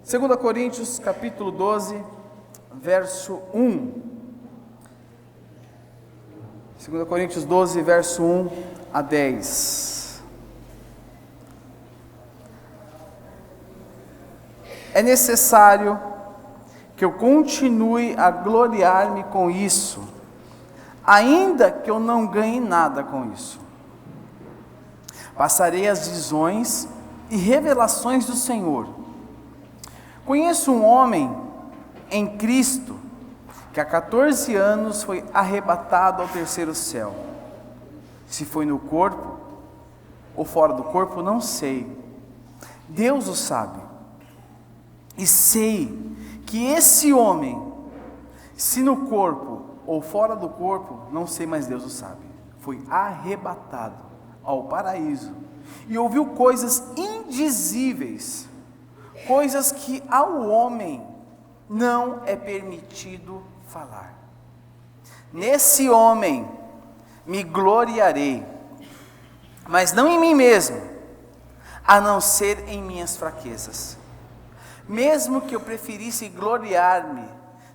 2 Coríntios capítulo 12, verso 1. 2 Coríntios 12, verso 1 a 10. É necessário que eu continue a gloriar-me com isso, ainda que eu não ganhe nada com isso. Passarei as visões e revelações do Senhor. Conheço um homem em Cristo que há 14 anos foi arrebatado ao terceiro céu. Se foi no corpo ou fora do corpo, não sei. Deus o sabe. E sei que esse homem, se no corpo ou fora do corpo, não sei, mas Deus o sabe, foi arrebatado ao paraíso e ouviu coisas indizíveis, coisas que ao homem não é permitido falar. Nesse homem me gloriarei, mas não em mim mesmo, a não ser em minhas fraquezas. Mesmo que eu preferisse gloriar-me,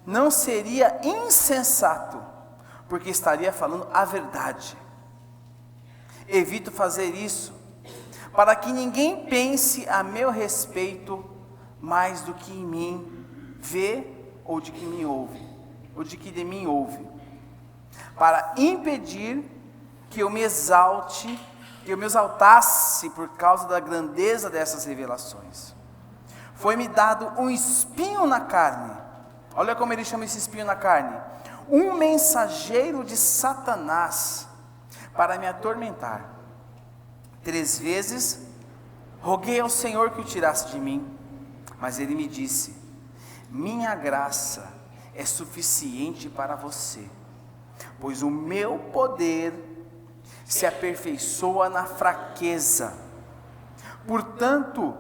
não seria insensato, porque estaria falando a verdade. Evito fazer isso, para que ninguém pense a meu respeito mais do que em mim vê ou de que me ouve, ou de que de mim ouve, para impedir que eu me exaltasse por causa da grandeza dessas revelações. Foi-me dado um espinho na carne. Olha como ele chama esse espinho na carne: um mensageiro de Satanás, para me atormentar. 3 vezes roguei ao Senhor que o tirasse de mim, mas ele me disse: minha graça é suficiente para você, pois o meu poder se aperfeiçoa na fraqueza. Portanto,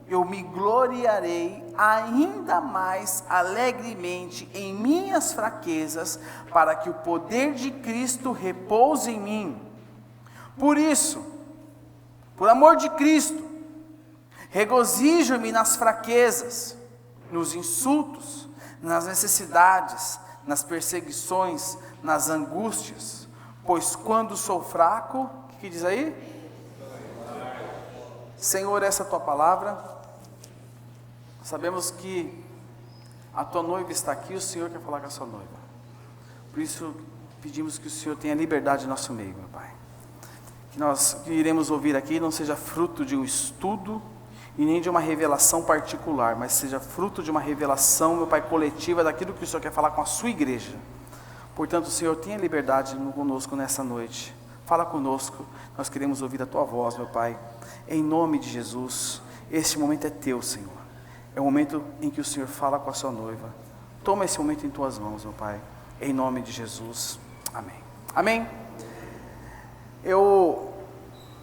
eu me gloriarei ainda mais alegremente em minhas fraquezas, para que o poder de Cristo repouse em mim. Por isso, por amor de Cristo, regozijo-me nas fraquezas, nos insultos, nas necessidades, nas perseguições, nas angústias, pois quando sou fraco, o que diz aí? Senhor, essa é a tua palavra. Sabemos que a tua noiva está aqui, o Senhor quer falar com a sua noiva. Por isso, pedimos que o Senhor tenha liberdade em nosso meio, meu Pai. Que nós que iremos ouvir aqui não seja fruto de um estudo e nem de uma revelação particular, mas seja fruto de uma revelação, meu Pai, coletiva, daquilo que o Senhor quer falar com a sua igreja. Portanto, Senhor, tenha liberdade conosco nessa noite. Fala conosco, nós queremos ouvir a tua voz, meu Pai. Em nome de Jesus, este momento é teu, Senhor. É o momento em que o Senhor fala com a sua noiva. Toma esse momento em tuas mãos, meu Pai. Em nome de Jesus. Amém. Amém.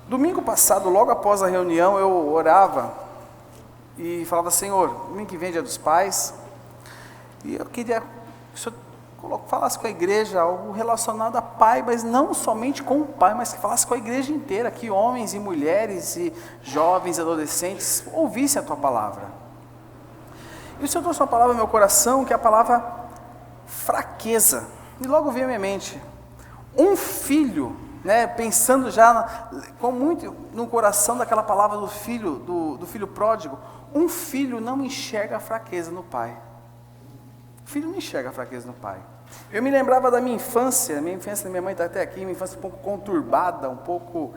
Domingo passado, logo após a reunião, eu orava e falava: Senhor, domingo que vem, Dia dos Pais, e eu queria que o Senhor falasse com a igreja algo relacionado a pai, mas não somente com o pai, mas que falasse com a igreja inteira, que homens e mulheres e jovens e adolescentes ouvissem a tua palavra. E o Senhor trouxe uma palavra no meu coração, que é a palavra fraqueza, e logo veio à minha mente, um filho, pensando já com muito no coração daquela palavra do filho pródigo, um filho não enxerga a fraqueza no pai. O filho não enxerga a fraqueza no pai. Eu me lembrava da minha infância, minha mãe está até aqui, minha infância um pouco conturbada, um pouco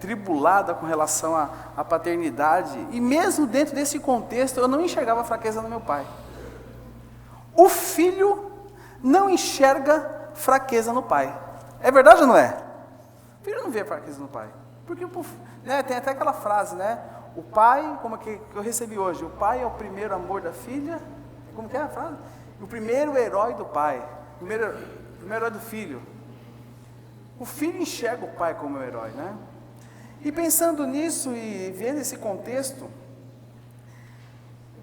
tribulada com relação à paternidade, e mesmo dentro desse contexto eu não enxergava a fraqueza no meu pai. O filho não enxerga fraqueza no pai. É verdade ou não é? O filho não vê fraqueza no pai. Porque tem até aquela frase, o pai, como que eu recebi hoje, o pai é o primeiro amor da filha. Como que é a frase? O primeiro herói do pai, o primeiro herói do filho. O filho enxerga o pai como herói, E pensando nisso e vendo esse contexto,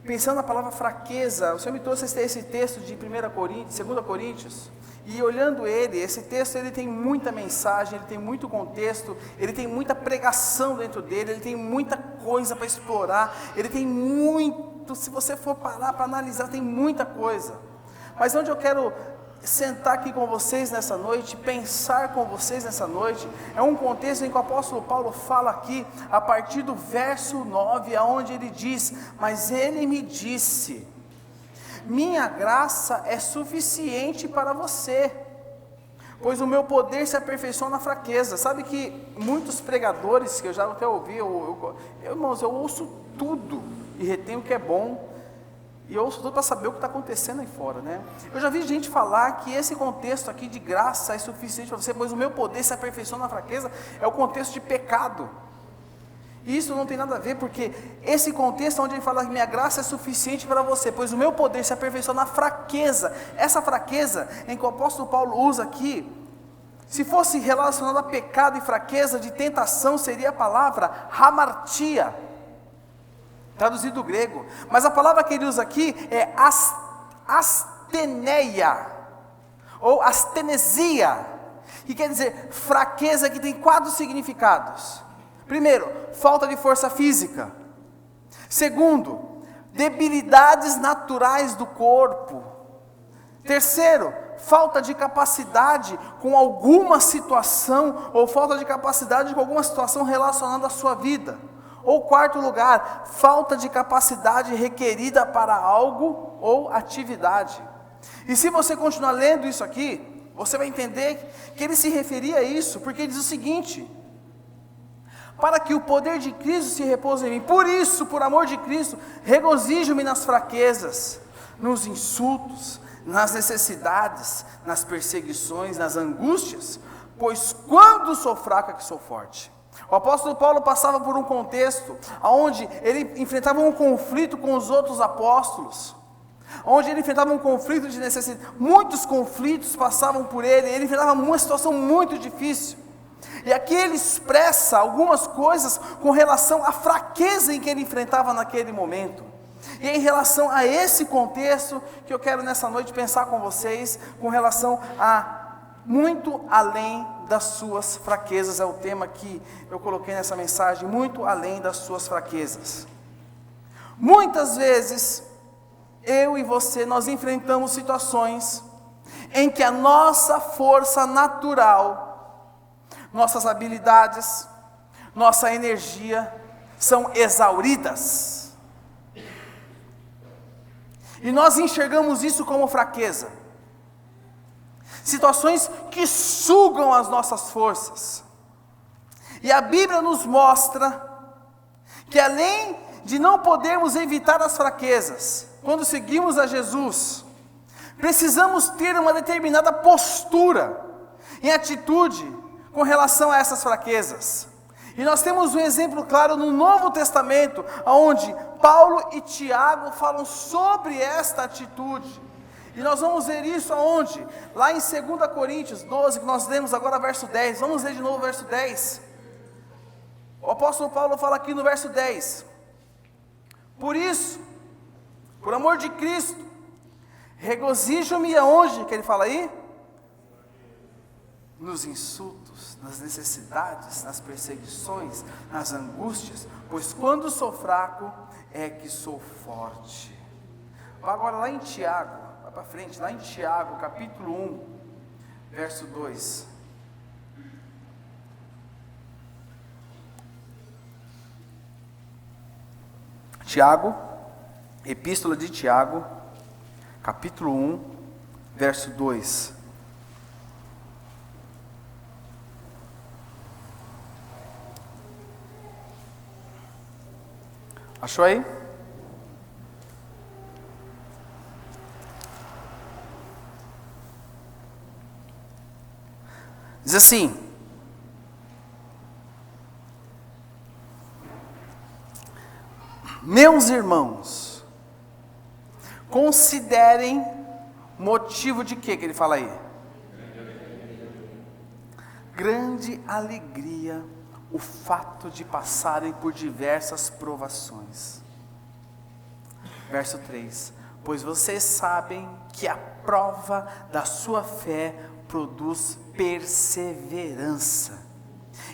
pensando na palavra fraqueza, o Senhor me trouxe esse texto de 2 Coríntios, e olhando esse texto ele tem muita mensagem, ele tem muito contexto, ele tem muita pregação dentro dele, ele tem muita coisa para explorar, ele tem muito muito, se você for parar para analisar, tem muita coisa. Mas onde eu quero sentar aqui com vocês nessa noite, pensar com vocês nessa noite, é um contexto em que o apóstolo Paulo fala aqui, a partir do verso 9, aonde ele diz: mas ele me disse, minha graça é suficiente para você, pois o meu poder se aperfeiçoa na fraqueza. Sabe que muitos pregadores, que eu já até ouvi, irmãos, eu ouço tudo, e retenho o que é bom, e eu ouço tudo para saber o que está acontecendo aí fora, né? Eu já vi gente falar que esse contexto aqui de graça é suficiente para você, pois o meu poder se aperfeiçoa na fraqueza, é o contexto de pecado. E isso não tem nada a ver, porque esse contexto onde ele fala que minha graça é suficiente para você, pois o meu poder se aperfeiçoa na fraqueza, essa fraqueza em que o apóstolo Paulo usa aqui, se fosse relacionado a pecado e fraqueza de tentação, seria a palavra hamartia, traduzido do grego, mas a palavra que ele usa aqui é asteneia, ou astenesia, que quer dizer fraqueza, que tem 4 significados. Primeiro, falta de força física. Segundo, debilidades naturais do corpo. Terceiro, falta de capacidade com alguma situação, ou falta de capacidade com alguma situação relacionada à sua vida. Ou quarto lugar, falta de capacidade requerida para algo ou atividade. E se você continuar lendo isso aqui, você vai entender que ele se referia a isso, porque ele diz o seguinte: para que o poder de Cristo se repouse em mim. Por isso, por amor de Cristo, regozijo-me nas fraquezas, nos insultos, nas necessidades, nas perseguições, nas angústias, pois quando sou fraco é que sou forte. O apóstolo Paulo passava por um contexto onde ele enfrentava um conflito com os outros apóstolos, onde ele enfrentava um conflito de necessidade, muitos conflitos passavam por ele enfrentava uma situação muito difícil. E aqui ele expressa algumas coisas com relação à fraqueza em que ele enfrentava naquele momento. E em relação a esse contexto que eu quero nessa noite pensar com vocês, com relação a muito além das suas fraquezas, é o tema que eu coloquei nessa mensagem, muito além das suas fraquezas. Muitas vezes, eu e você, nós enfrentamos situações em que a nossa força natural, nossas habilidades, nossa energia são exauridas. E nós enxergamos isso como fraqueza. Situações que sugam as nossas forças. E a Bíblia nos mostra que além de não podermos evitar as fraquezas, quando seguimos a Jesus, precisamos ter uma determinada postura em atitude com relação a essas fraquezas. E nós temos um exemplo claro no Novo Testamento, onde Paulo e Tiago falam sobre esta atitude. E nós vamos ver isso aonde? Lá em 2 Coríntios 12, que nós lemos agora verso 10. Vamos ler de novo o verso 10. O apóstolo Paulo fala aqui no verso 10: por isso, por amor de Cristo, regozijo-me aonde? Que ele fala aí? Nos insultos, nas necessidades, nas perseguições, nas angústias, pois quando sou fraco é que sou forte. Agora lá em Tiago, vai para frente, lá em Tiago, capítulo 1, verso 2. Tiago, epístola de Tiago, capítulo 1, verso 2. Achou aí? Diz assim: meus irmãos, considerem motivo de quê que ele fala aí? Grande alegria o fato de passarem por diversas provações. Verso 3: pois vocês sabem que a prova da sua fé produz perseverança,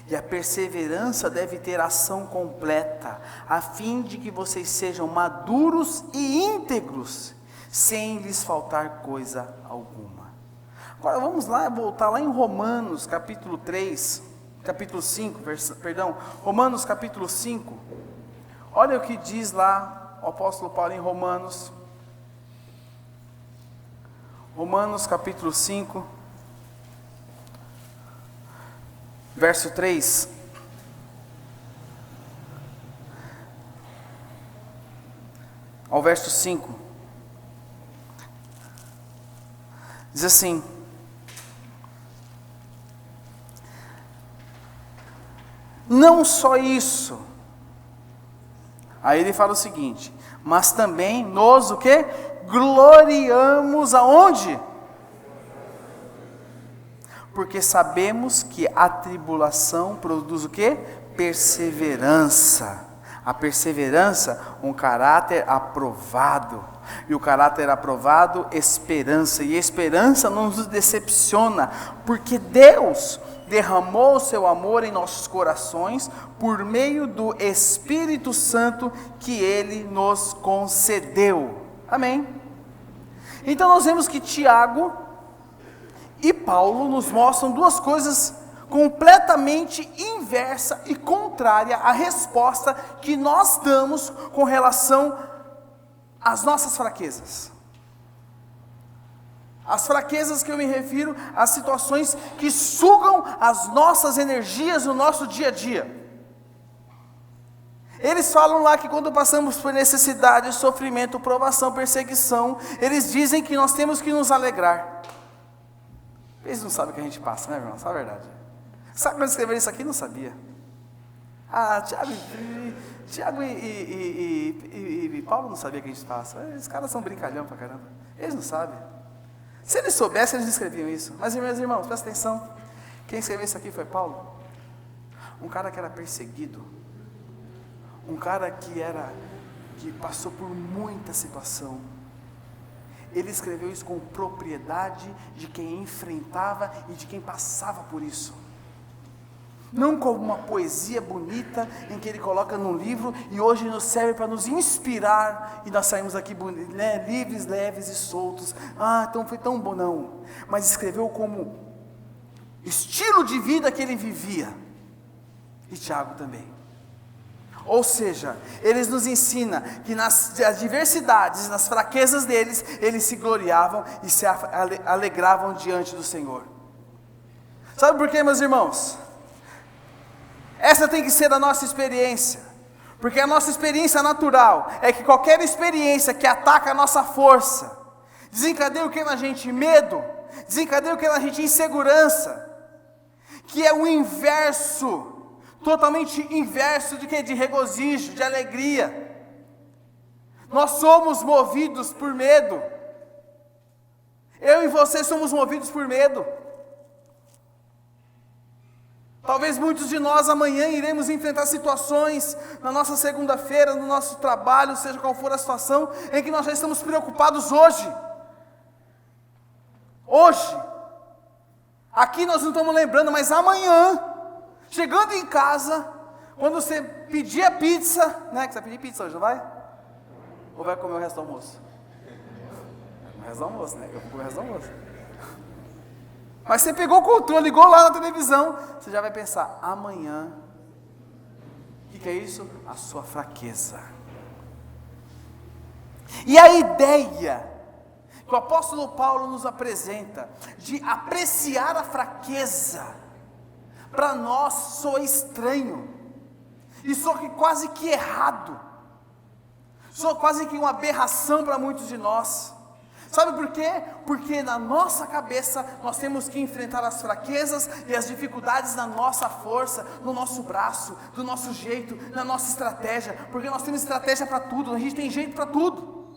E a perseverança deve ter ação completa, a fim de que vocês sejam maduros e íntegros, sem lhes faltar coisa alguma. Agora vamos lá, voltar lá em Romanos capítulo 5, Romanos capítulo 5. Olha o que diz lá o apóstolo Paulo em Romanos capítulo 5, verso 3. Ao verso 5. Diz assim: não só isso. Aí ele fala o seguinte: mas também nós o quê? Gloriamos aonde? Porque sabemos que a tribulação produz o quê? Perseverança. A perseverança, um caráter aprovado. E o caráter aprovado, esperança. E a esperança não nos decepciona, porque Deus derramou o seu amor em nossos corações por meio do Espírito Santo que Ele nos concedeu. Amém? Então nós vemos que Tiago e Paulo nos mostram duas coisas completamente inversa e contrária à resposta que nós damos com relação às nossas fraquezas. As fraquezas que eu me refiro às situações que sugam as nossas energias no nosso dia a dia. Eles falam lá que quando passamos por necessidade, sofrimento, provação, perseguição, eles dizem que nós temos que nos alegrar. Eles não sabem o que a gente passa, né, irmão? Só a verdade. Sabe quando escreveram isso aqui? Não sabia. Tiago e Paulo não sabiam o que a gente passa. Esses caras são brincalhão pra caramba. Eles não sabem. Se eles soubessem, eles escreviam isso. Mas, meus irmãos, presta atenção. Quem escreveu isso aqui foi Paulo. Um cara que era perseguido. Um cara que passou por muita situação. Ele escreveu isso com propriedade de quem enfrentava e de quem passava por isso. Não como uma poesia bonita em que ele coloca num livro e hoje nos serve para nos inspirar e nós saímos aqui livres, leves e soltos. Então foi tão bom, não. Mas escreveu como estilo de vida que ele vivia. E Tiago também. Ou seja, eles nos ensinam que nas adversidades, nas fraquezas deles, eles se gloriavam e se alegravam diante do Senhor. Sabe por quê, meus irmãos? Essa tem que ser a nossa experiência, porque a nossa experiência natural é que qualquer experiência que ataca a nossa força, desencadeia o que na gente? Medo, desencadeia o que na gente? Insegurança, que é o inverso, totalmente inverso de quê? De regozijo, de alegria. Nós somos movidos por medo, eu e você somos movidos por medo. Talvez muitos de nós amanhã iremos enfrentar situações na nossa segunda-feira, no nosso trabalho, seja qual for a situação, em que nós já estamos preocupados hoje. Hoje. Aqui nós não estamos lembrando, mas amanhã, chegando em casa, quando você pedir a pizza, né? Que você vai pedir pizza hoje, não vai? Ou vai comer o resto do almoço? O resto do almoço, né? Eu vou comer o resto do almoço. Mas você pegou o controle, ligou lá na televisão, você já vai pensar, amanhã, o que é isso? A sua fraqueza. E a ideia que o apóstolo Paulo nos apresenta, de apreciar a fraqueza, para nós soa estranho, e soa quase que errado, soa quase que uma aberração para muitos de nós. Sabe por quê? Porque na nossa cabeça nós temos que enfrentar as fraquezas e as dificuldades na nossa força, no nosso braço, do nosso jeito, na nossa estratégia, porque nós temos estratégia para tudo, a gente tem jeito para tudo,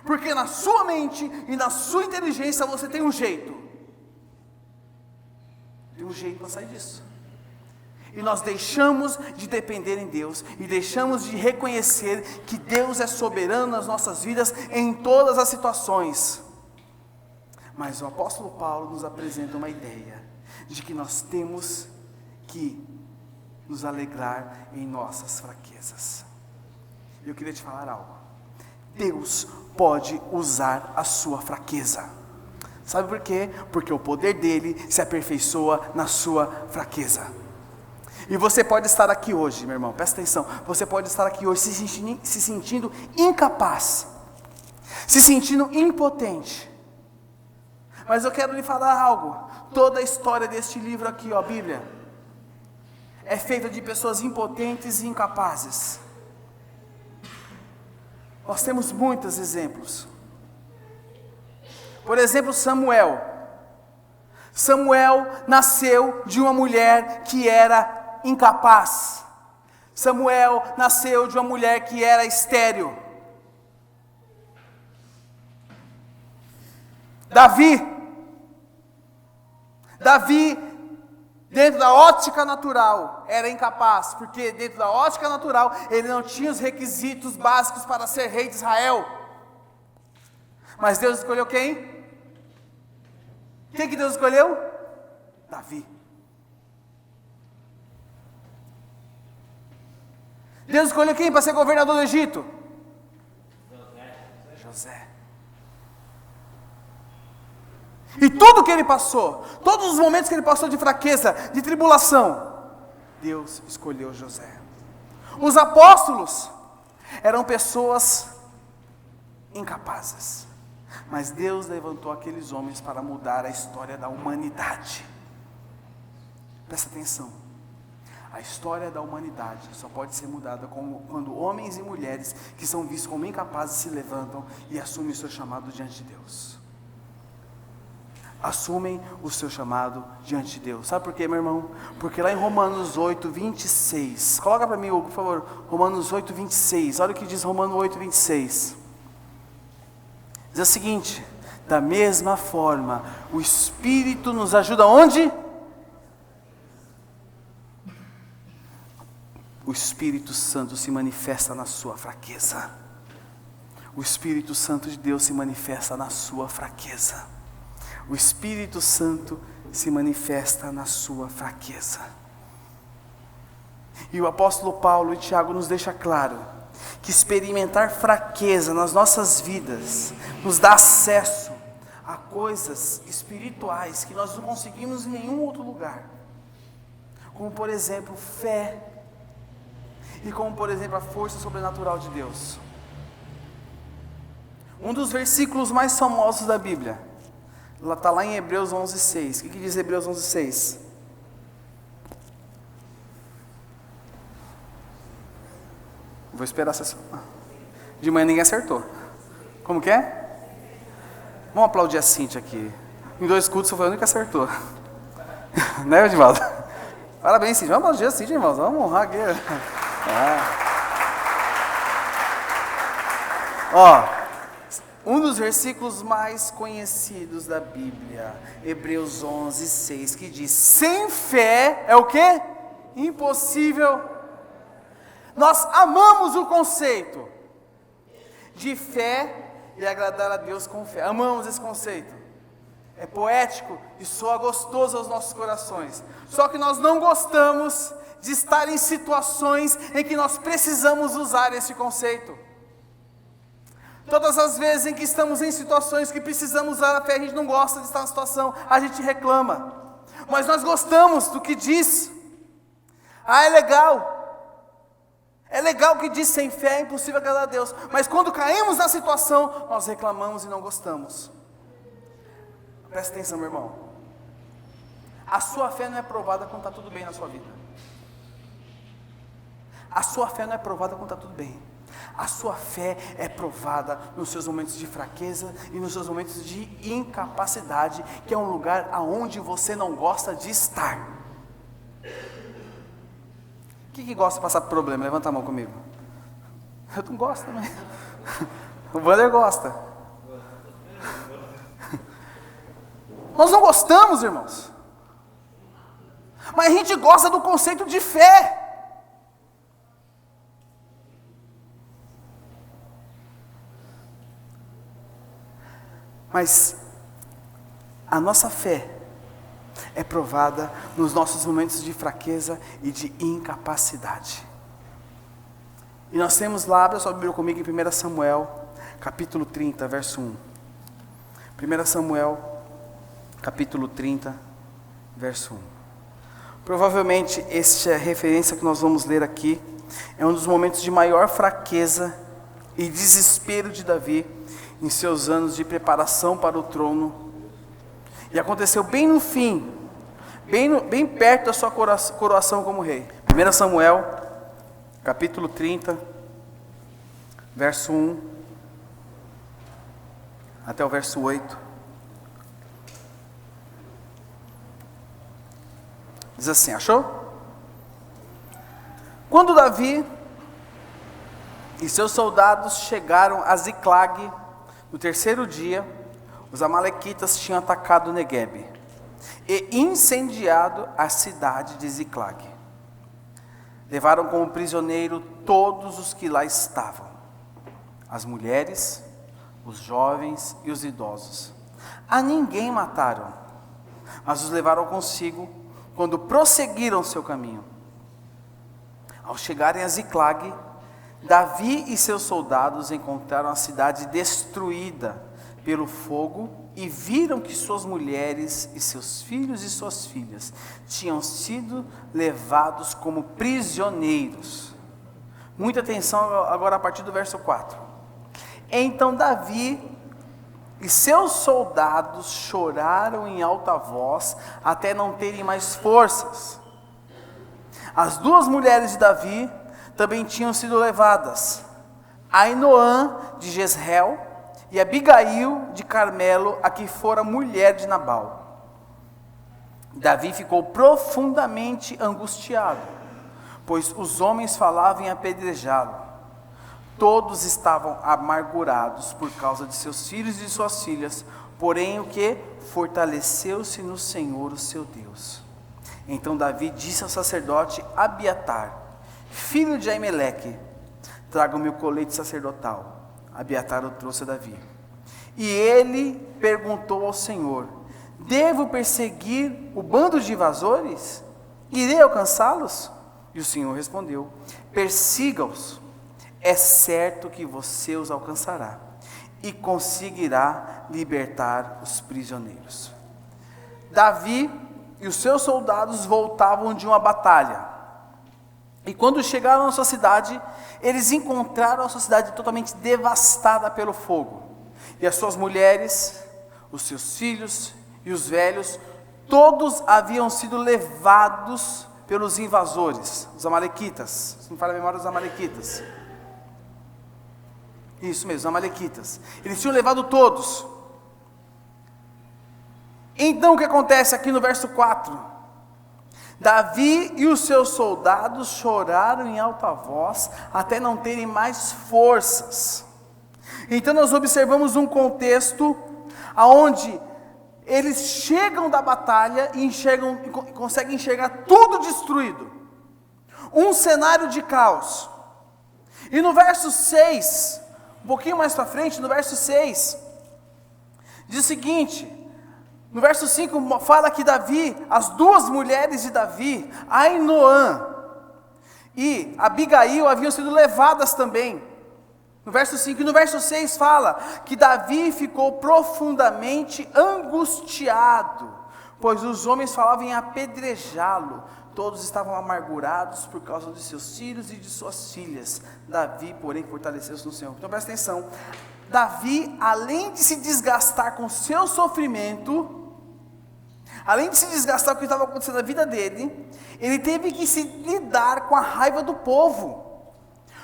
porque na sua mente e na sua inteligência você tem um jeito para sair disso. E nós deixamos de depender em Deus, e deixamos de reconhecer que Deus é soberano nas nossas vidas, em todas as situações. Mas o apóstolo Paulo nos apresenta uma ideia, de que nós temos que nos alegrar em nossas fraquezas. Eu queria te falar algo. Deus pode usar a sua fraqueza. Sabe por quê? Porque o poder dele se aperfeiçoa na sua fraqueza. E você pode estar aqui hoje, meu irmão, presta atenção. Você pode estar aqui hoje se sentindo incapaz, se sentindo impotente. Mas eu quero lhe falar algo. Toda a história deste livro aqui, a Bíblia, é feita de pessoas impotentes e incapazes. Nós temos muitos exemplos. Por exemplo, Samuel. Samuel nasceu de uma mulher que era incapaz. Samuel nasceu de uma mulher que era estéril. Davi, dentro da ótica natural, era incapaz, porque dentro da ótica natural, ele não tinha os requisitos básicos para ser rei de Israel. Mas Deus escolheu quem? Quem que Deus escolheu? Davi. Deus escolheu quem para ser governador do Egito? José. E tudo que ele passou, todos os momentos que ele passou de fraqueza, de tribulação, Deus escolheu José. Os apóstolos eram pessoas incapazes, mas Deus levantou aqueles homens para mudar a história da humanidade. Presta atenção, a história da humanidade só pode ser mudada quando homens e mulheres que são vistos como incapazes se levantam e assumem o seu chamado diante de Deus. Assumem o seu chamado diante de Deus. Sabe por quê, meu irmão? Porque lá em Romanos 8, 26, coloca para mim, Hugo, por favor, Romanos 8, 26, olha o que diz Romanos 8, 26, diz o seguinte: da mesma forma, o Espírito nos ajuda onde? O Espírito Santo se manifesta na sua fraqueza. O Espírito Santo de Deus se manifesta na sua fraqueza. O Espírito Santo se manifesta na sua fraqueza. E o apóstolo Paulo e Tiago nos deixa claro que experimentar fraqueza nas nossas vidas nos dá acesso a coisas espirituais que nós não conseguimos em nenhum outro lugar. Como por exemplo, fé. E como por exemplo, a força sobrenatural de Deus. Um dos versículos mais famosos da Bíblia está lá em Hebreus 11:6. O que diz Hebreus 11:6? Vou esperar essa. De manhã ninguém acertou. Como que é? Vamos aplaudir a Cíntia aqui. Em 2 cultos só foi a única que acertou. Né, Edivaldo? Parabéns, Cíntia. Vamos aplaudir a Cíntia, irmãos. Vamos honrar aqui. Ó. Um dos versículos mais conhecidos da Bíblia, Hebreus 11:6, que diz: sem fé é o quê? Impossível. Nós amamos o conceito de fé e agradar a Deus com fé. Amamos esse conceito. É poético e soa gostoso aos nossos corações. Só que nós não gostamos de estar em situações em que nós precisamos usar esse conceito. Todas as vezes em que estamos em situações que precisamos usar a fé, a gente não gosta de estar na situação, a gente reclama. Mas nós gostamos do que diz. É legal. É legal o que diz: sem fé é impossível agradar a Deus. Mas quando caímos na situação, nós reclamamos e não gostamos. Presta atenção, meu irmão. A sua fé não é provada quando está tudo bem na sua vida. A sua fé não é provada quando está tudo bem. A sua fé é provada nos seus momentos de fraqueza e nos seus momentos de incapacidade, que é um lugar aonde você não gosta de estar. Quem que gosta de passar por problema? Levanta a mão comigo. Eu não gosto também. O Wander gosta. Nós não gostamos, irmãos. Mas a gente gosta do conceito de fé. Mas a nossa fé é provada nos nossos momentos de fraqueza e de incapacidade. E nós temos lá, abra sua Bíblia comigo em 1 Samuel, capítulo 30, verso 1. 1 Samuel, capítulo 30, verso 1. Provavelmente esta referência que nós vamos ler aqui é um dos momentos de maior fraqueza e desespero de Davi em seus anos de preparação para o trono. E aconteceu bem no fim, bem perto da sua coroação como rei. 1 Samuel, capítulo 30, verso 1 até o verso 8. Diz assim, achou? Quando Davi e seus soldados chegaram a Ziclag, no terceiro dia, os amalequitas tinham atacado Neguebe e incendiado a cidade de Ziclag. Levaram como prisioneiro todos os que lá estavam, as mulheres, os jovens e os idosos. A ninguém mataram, mas os levaram consigo quando prosseguiram seu caminho. Ao chegarem a Ziclag, Davi e seus soldados encontraram a cidade destruída pelo fogo e viram que suas mulheres e seus filhos e suas filhas tinham sido levados como prisioneiros. Muita atenção agora a partir do verso 4. Então Davi e seus soldados choraram em alta voz até não terem mais forças. As duas mulheres de Davi também tinham sido levadas, Ainoã de Jezreel e Abigail de Carmelo, a que fora mulher de Nabal. Davi ficou profundamente angustiado, pois os homens falavam em apedrejá-lo. Todos estavam amargurados por causa de seus filhos e de suas filhas, porém o que? Fortaleceu-se no Senhor, o seu Deus. Então Davi disse ao sacerdote Abiatar, filho de Aimeleque: traga o meu colete sacerdotal. Abiatar o trouxe a Davi. E ele perguntou ao Senhor: devo perseguir o bando de invasores? Irei alcançá-los? E o Senhor respondeu: persiga-os. É certo que você os alcançará e conseguirá libertar os prisioneiros. Davi e os seus soldados voltavam de uma batalha. E quando chegaram à sua cidade, eles encontraram a sua cidade totalmente devastada pelo fogo. E as suas mulheres, os seus filhos e os velhos, todos haviam sido levados pelos invasores, os amalequitas. Se não falha a memória, os amalequitas. Isso mesmo, os amalequitas. Eles tinham levado todos. Então o que acontece aqui no verso 4? Davi e os seus soldados choraram em alta voz até não terem mais forças. Então nós observamos um contexto onde eles chegam da batalha e conseguem enxergar tudo destruído. Um cenário de caos. E no verso 6, um pouquinho mais para frente, no verso 6, diz o seguinte: no verso 5 fala que Davi, as duas mulheres de Davi, Ainoã e Abigail, haviam sido levadas também. No verso 5 e no verso 6 fala que Davi ficou profundamente angustiado, pois os homens falavam em apedrejá-lo. Todos estavam amargurados por causa de seus filhos e de suas filhas. Davi, porém, fortaleceu-se no Senhor. Então presta atenção, Davi, além de se desgastar com o seu sofrimento, além de se desgastar com o que estava acontecendo na vida dele, ele teve que se lidar com a raiva do povo,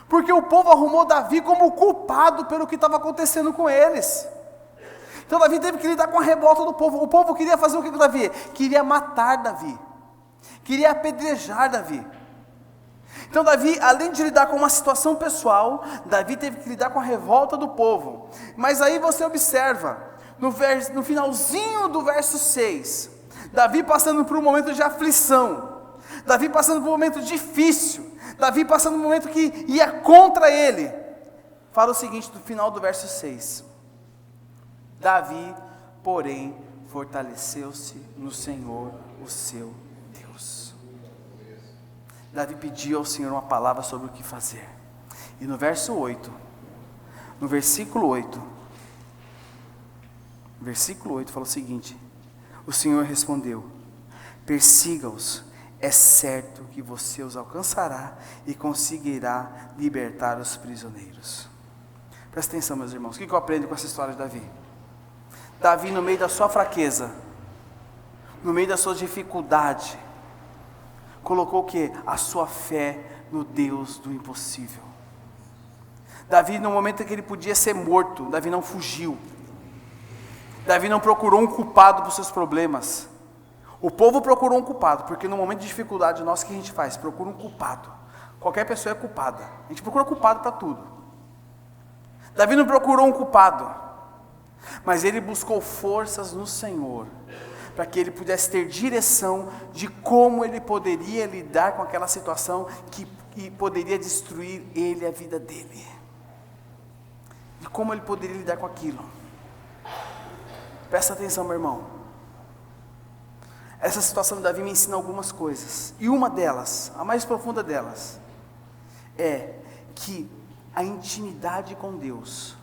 porque o povo arrumou Davi como culpado pelo que estava acontecendo com eles. Então Davi teve que lidar com a revolta do povo. O povo queria fazer o que com Davi? Queria matar Davi, queria apedrejar Davi. Então Davi, além de lidar com uma situação pessoal, Davi teve que lidar com a revolta do povo. Mas aí você observa, no finalzinho do verso 6, Davi passando por um momento de aflição, Davi passando por um momento difícil, Davi passando por um momento que ia contra ele. Fala o seguinte no final do verso 6: Davi, porém, fortaleceu-se no Senhor, o seu Deus. Davi pediu ao Senhor uma palavra sobre o que fazer. E no versículo 8, fala o seguinte: o Senhor respondeu: persiga-os, é certo que você os alcançará e conseguirá libertar os prisioneiros. Presta atenção, meus irmãos, o que eu aprendo com essa história de Davi? Davi, no meio da sua fraqueza, no meio da sua dificuldade, colocou o quê? A sua fé no Deus do impossível. Davi, no momento em que ele podia ser morto, Davi não fugiu. Davi não procurou um culpado para os seus problemas. O povo procurou um culpado, porque no momento de dificuldade, nós, o que a gente faz? Procura um culpado. Qualquer pessoa é culpada. A gente procura culpado para tudo. Davi não procurou um culpado, mas ele buscou forças no Senhor, para que ele pudesse ter direção de como ele poderia lidar com aquela situação que poderia destruir ele, a vida dele. De como ele poderia lidar com aquilo. Presta atenção, meu irmão. Essa situação de Davi me ensina algumas coisas. E uma delas, a mais profunda delas, é que a intimidade com Deus,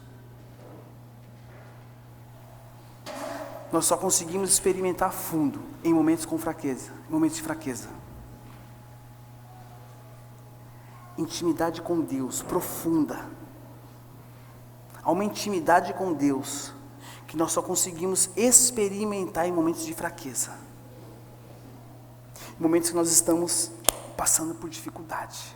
nós só conseguimos experimentar fundo em momentos com fraqueza, em momentos de fraqueza. Intimidade com Deus profunda. Há uma intimidade com Deus que nós só conseguimos experimentar em momentos de fraqueza. Em momentos que nós estamos passando por dificuldade.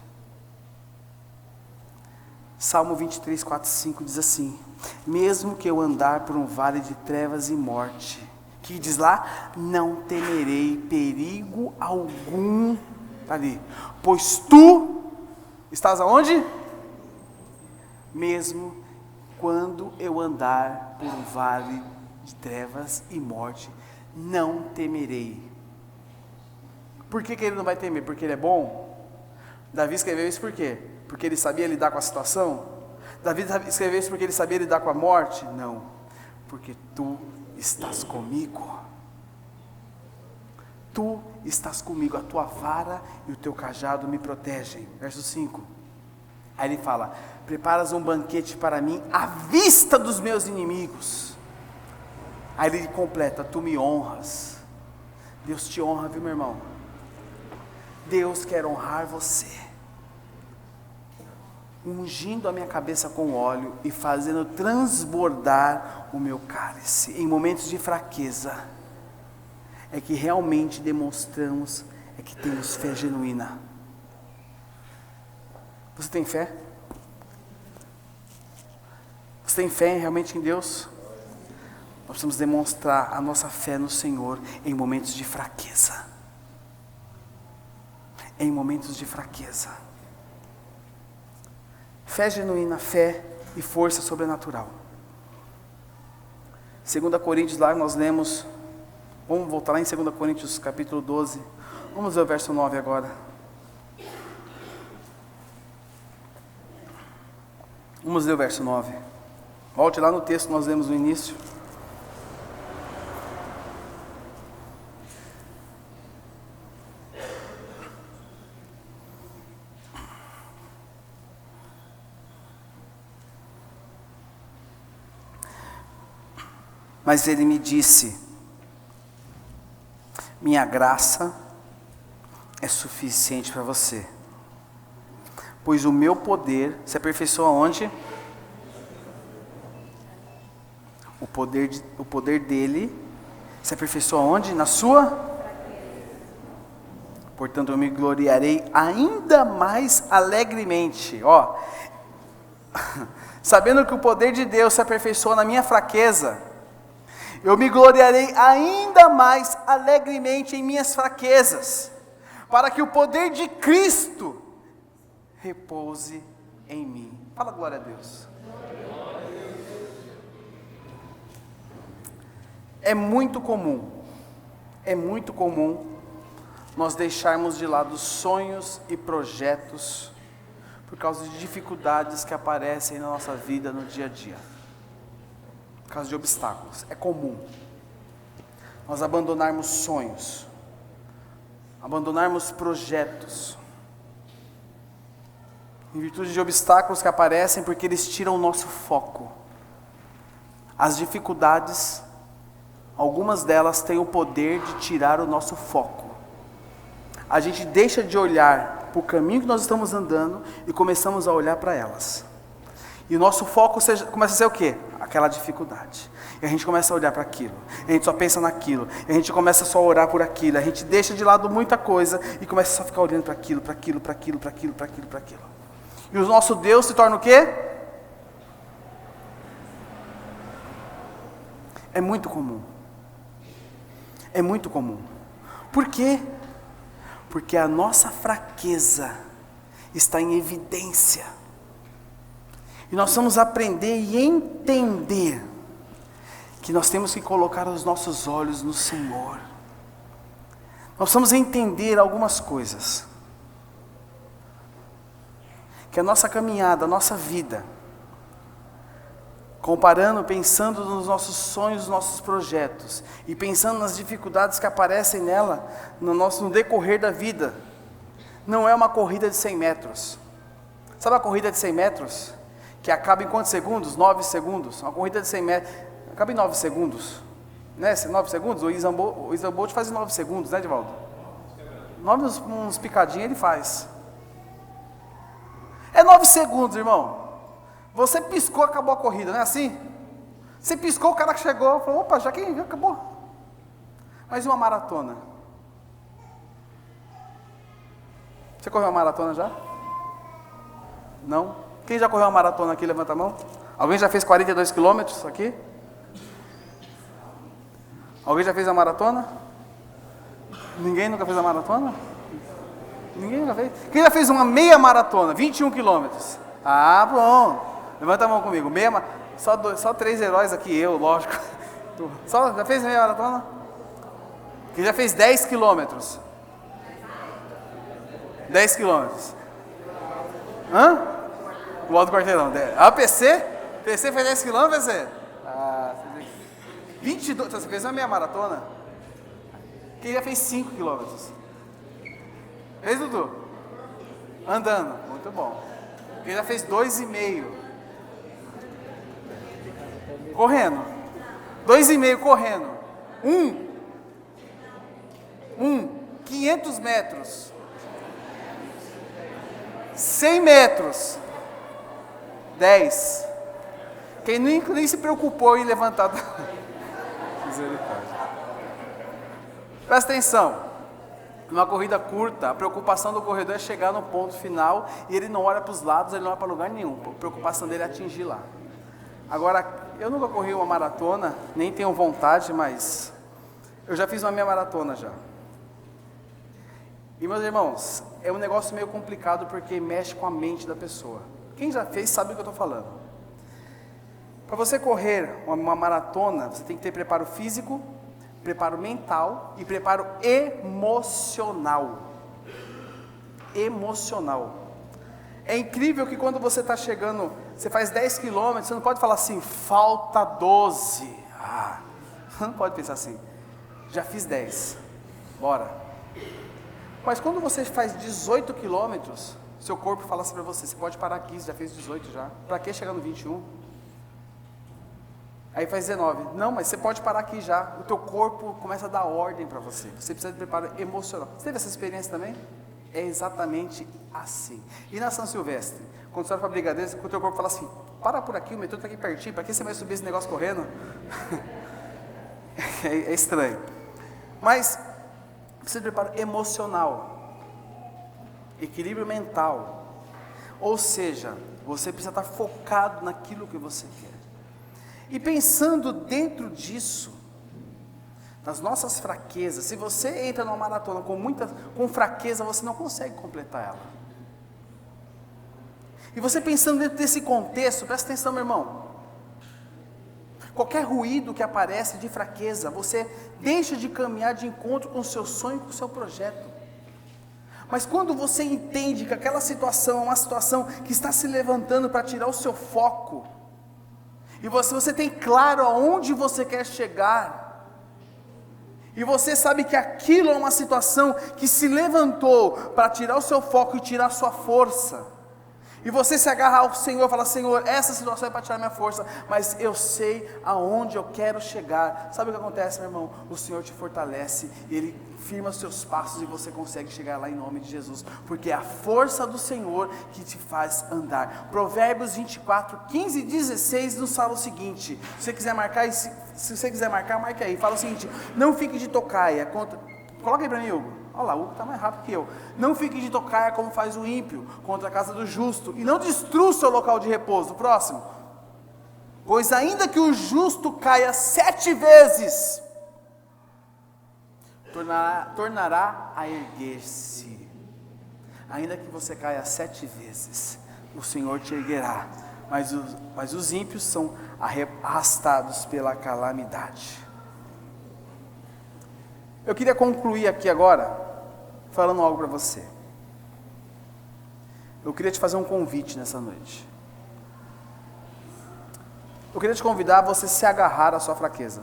Salmo 23, 4, 5 diz assim: mesmo que eu andar por um vale de trevas e morte, que diz lá, não temerei perigo algum, está ali, pois tu estás aonde? Mesmo quando eu andar por um vale de trevas e morte, não temerei. Por que ele não vai temer? Porque ele é bom? Davi escreveu isso por quê? Porque ele sabia lidar com a situação? Davi escreveu isso porque ele sabia lidar com a morte? Não, porque tu estás comigo. Tu estás comigo, a tua vara e o teu cajado me protegem. Verso 5. Aí ele fala: preparas um banquete para mim à vista dos meus inimigos. Aí ele completa: tu me honras. Deus te honra, viu, meu irmão? Deus quer honrar você, ungindo a minha cabeça com óleo e fazendo transbordar o meu cálice. Em momentos de fraqueza, é que realmente demonstramos, é que temos fé genuína. Você tem fé? Você tem fé realmente em Deus? Nós precisamos demonstrar a nossa fé no Senhor em momentos de fraqueza. Em momentos de fraqueza. Fé genuína, fé e força sobrenatural. 2 Coríntios, lá nós lemos, vamos voltar lá em 2 Coríntios capítulo 12, vamos ver o verso 9 agora. Vamos ler o verso 9. Volte lá no texto que nós lemos no início. Mas ele me disse: minha graça é suficiente para você, pois o meu poder se aperfeiçoa onde? O poder dele se aperfeiçoa onde? Na sua? Portanto eu me gloriarei ainda mais alegremente, sabendo que o poder de Deus se aperfeiçoa na minha fraqueza. Eu me gloriarei ainda mais alegremente em minhas fraquezas, para que o poder de Cristo repouse em mim. Fala glória a Deus. É muito comum nós deixarmos de lado sonhos e projetos por causa de dificuldades que aparecem na nossa vida no dia a dia. Por causa de obstáculos, é comum. nós abandonarmos sonhos, abandonarmos projetos, em virtude de obstáculos que aparecem porque eles tiram o nosso foco. As dificuldades, algumas delas têm o poder de tirar o nosso foco. A gente deixa de olhar para o caminho que nós estamos andando e começamos a olhar para elas. E o nosso foco começa a ser o quê? Aquela dificuldade. E a gente começa a olhar para aquilo. E a gente só pensa naquilo. E a gente começa só a orar por aquilo. A gente deixa de lado muita coisa e começa só a ficar olhando para aquilo, para aquilo, para aquilo, para aquilo, para aquilo, para aquilo. E o nosso Deus se torna o quê? É muito comum. É muito comum. Por quê? Porque a nossa fraqueza está em evidência. E nós vamos aprender e entender que nós temos que colocar os nossos olhos no Senhor. Nós vamos entender algumas coisas. Que a nossa caminhada, a nossa vida, comparando, pensando nos nossos sonhos, nos nossos projetos, e pensando nas dificuldades que aparecem nela, no decorrer da vida, não é uma corrida de 100 metros. Sabe a corrida de 100 metros? Que acaba em quantos segundos? 9 segundos. Uma corrida de 100 metros, acaba em 9 segundos. Né? 9 segundos? O Usain Bolt faz em 9 segundos, né, Divaldo? 9 uns picadinhos ele faz. É 9 segundos, irmão. Você piscou, acabou a corrida, não é assim? Você piscou, o cara que chegou, falou, opa, já que acabou. Mas uma maratona? Você correu uma maratona já? Não? Quem já correu uma maratona aqui, levanta a mão. Alguém já fez 42 quilômetros aqui? Alguém já fez a maratona? Ninguém nunca fez a maratona? Ninguém nunca fez? Quem já fez uma meia maratona, 21 quilômetros? Ah, bom. Levanta a mão comigo. Só 3 heróis aqui, eu, lógico. Já fez meia maratona? Quem já fez 10 quilômetros? 10 quilômetros. Hã? O Alto Quarteirão. Ah, PC? PC fez 10 quilômetros, PC? Ah, 22. Você fez uma meia maratona? Quem já fez 5 quilômetros? Fez, Dudu? Andando. Muito bom. Quem já fez 2,5? Correndo. 2,5 correndo. 500 metros. 100 metros. 10. Quem nem se preocupou em levantar. Misericórdia. Presta atenção. Numa corrida curta, a preocupação do corredor é chegar no ponto final e ele não olha para os lados, ele não olha para lugar nenhum. A preocupação dele é atingir lá. Agora, eu nunca corri uma maratona, nem tenho vontade, mas eu já fiz uma meia maratona já. E meus irmãos, é um negócio meio complicado porque mexe com a mente da pessoa. Quem já fez sabe do que eu estou falando. Para você correr uma maratona, você tem que ter preparo físico, preparo mental e preparo emocional. Emocional. É incrível que quando você está chegando, você faz 10 quilômetros, você não pode falar assim, falta 12. Você não pode pensar assim, já fiz 10, bora. Mas quando você faz 18 quilômetros, seu corpo fala assim para você, você pode parar aqui, você já fez 18 já. Para que chegar no 21? Aí faz 19. Não, mas você pode parar aqui já. O teu corpo começa a dar ordem para você. Você precisa de preparo emocional. Você teve essa experiência também? É exatamente assim. E na São Silvestre, quando você olha para a Brigadeiros, o teu corpo fala assim, para por aqui, o metrô está aqui pertinho, para que você vai subir esse negócio correndo? É estranho. Mas precisa de preparo emocional, equilíbrio mental. Ou seja, você precisa estar focado naquilo que você quer. E pensando dentro disso, nas nossas fraquezas, se você entra numa maratona com fraqueza, você não consegue completar ela. E você pensando dentro desse contexto, presta atenção, meu irmão. Qualquer ruído que aparece de fraqueza, você deixa de caminhar de encontro com o seu sonho, com o seu projeto. Mas quando você entende que aquela situação é uma situação que está se levantando para tirar o seu foco, e você tem claro aonde você quer chegar, e você sabe que aquilo é uma situação que se levantou para tirar o seu foco e tirar a sua força, e você se agarra ao Senhor e fala: Senhor, essa situação é para tirar minha força, mas eu sei aonde eu quero chegar. Sabe o que acontece, meu irmão? O Senhor te fortalece, Ele firma os seus passos e você consegue chegar lá em nome de Jesus, porque é a força do Senhor que te faz andar. Provérbios 24, 15 e 16 nos fala o seguinte, se você quiser marcar, se você quiser marcar, marque aí, fala o seguinte: não fique de tocaia contra... Coloca aí para mim, Hugo. Olha lá, o Hugo está mais rápido que eu. Não fique de tocaia como faz o ímpio contra a casa do justo, e não destrua o seu local de repouso. Próximo. Pois ainda que o justo caia 7 vezes, tornará a erguer-se. Ainda que você caia 7 vezes, o Senhor te erguerá, mas os ímpios são arrastados pela calamidade. Eu queria concluir aqui agora, falando algo para você. Eu queria te fazer um convite nessa noite. Eu queria te convidar a você se agarrar à sua fraqueza.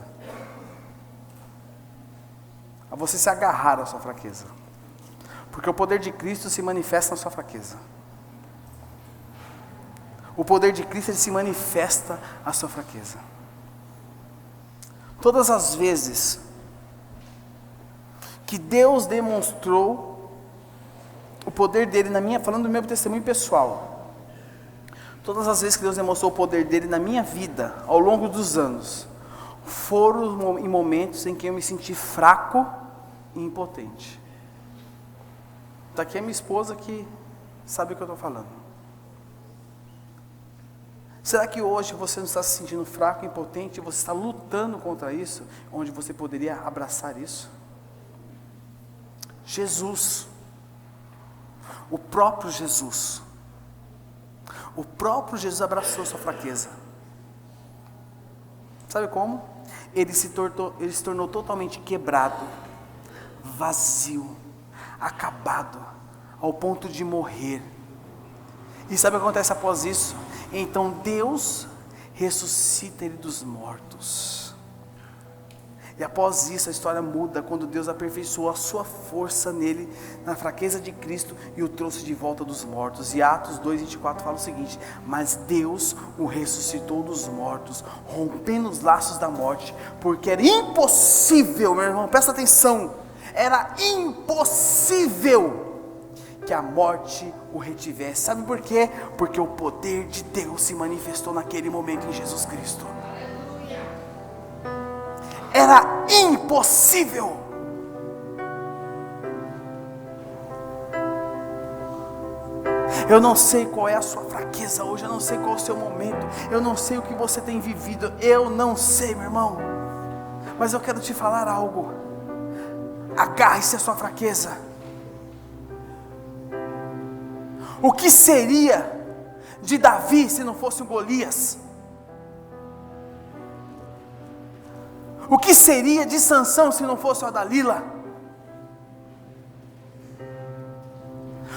A você se agarrar à sua fraqueza. Porque o poder de Cristo se manifesta na sua fraqueza. O poder de Cristo, ele se manifesta na sua fraqueza. Todas as vezes que Deus demonstrou o poder dele na minha, falando do meu testemunho pessoal, todas as vezes que Deus demonstrou o poder dele na minha vida, ao longo dos anos, foram em momentos em que eu me senti fraco e impotente. Está aqui a minha esposa que sabe o que eu estou falando. Será que hoje você não está se sentindo fraco e impotente, e você está lutando contra isso, onde você poderia abraçar isso? Jesus, o próprio Jesus abraçou sua fraqueza. Sabe como? Ele se tornou totalmente quebrado, vazio, acabado, ao ponto de morrer. E sabe o que acontece após isso? Então Deus ressuscita ele dos mortos. E após isso a história muda, quando Deus aperfeiçoou a sua força nele, na fraqueza de Cristo, e o trouxe de volta dos mortos. E Atos 2:24 fala o seguinte: mas Deus o ressuscitou dos mortos, rompendo os laços da morte, porque era impossível, meu irmão, presta atenção, era impossível que a morte o retivesse. Sabe por quê? Porque o poder de Deus se manifestou naquele momento em Jesus Cristo. Era impossível. Eu não sei qual é a sua fraqueza hoje, eu não sei qual é o seu momento, eu não sei o que você tem vivido, eu não sei, meu irmão, mas eu quero te falar algo. Agarre-se à sua fraqueza. O que seria de Davi se não fosse o Golias? O que seria de Sansão se não fosse a Dalila?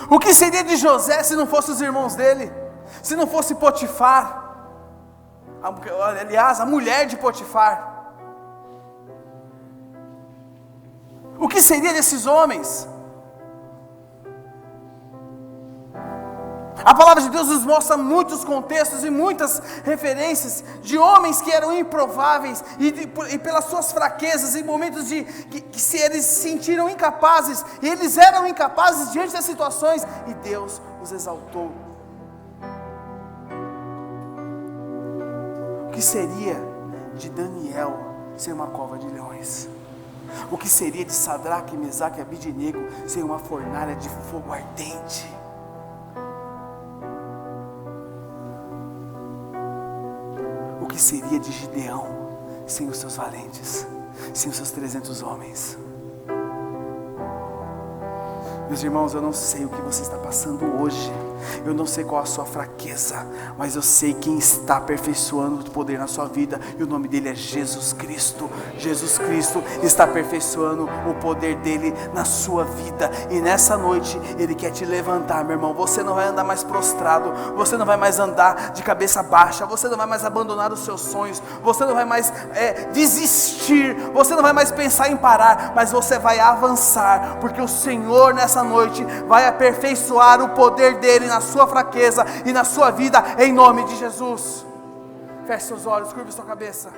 O que seria de José se não fosse os irmãos dele? Se não fosse Potifar? Aliás, a mulher de Potifar. O que seria desses homens? A palavra de Deus nos mostra muitos contextos e muitas referências de homens que eram improváveis e pelas suas fraquezas, em momentos que se eles se sentiram incapazes, e eles eram incapazes diante das situações, e Deus os exaltou. O que seria de Daniel sem uma cova de leões? O que seria de Sadraque, Mesaque e Abidnego sem uma fornalha de fogo ardente? O que seria de Gideão sem os seus valentes, sem os seus 300 homens? Meus irmãos, eu não sei o que você está passando hoje, Eu não sei qual a sua fraqueza, mas eu sei quem está aperfeiçoando o poder na sua vida, e o nome dele é Jesus Cristo. Jesus Cristo está aperfeiçoando o poder dele na sua vida, e nessa noite ele quer te levantar, meu irmão. Você não vai andar mais prostrado, você não vai mais andar de cabeça baixa, você não vai mais abandonar os seus sonhos, você não vai mais desistir, você não vai mais pensar em parar, mas você vai avançar, porque o Senhor nessa noite vai aperfeiçoar o poder dele na sua fraqueza e na sua vida, em nome de Jesus. Feche seus olhos, curve sua cabeça.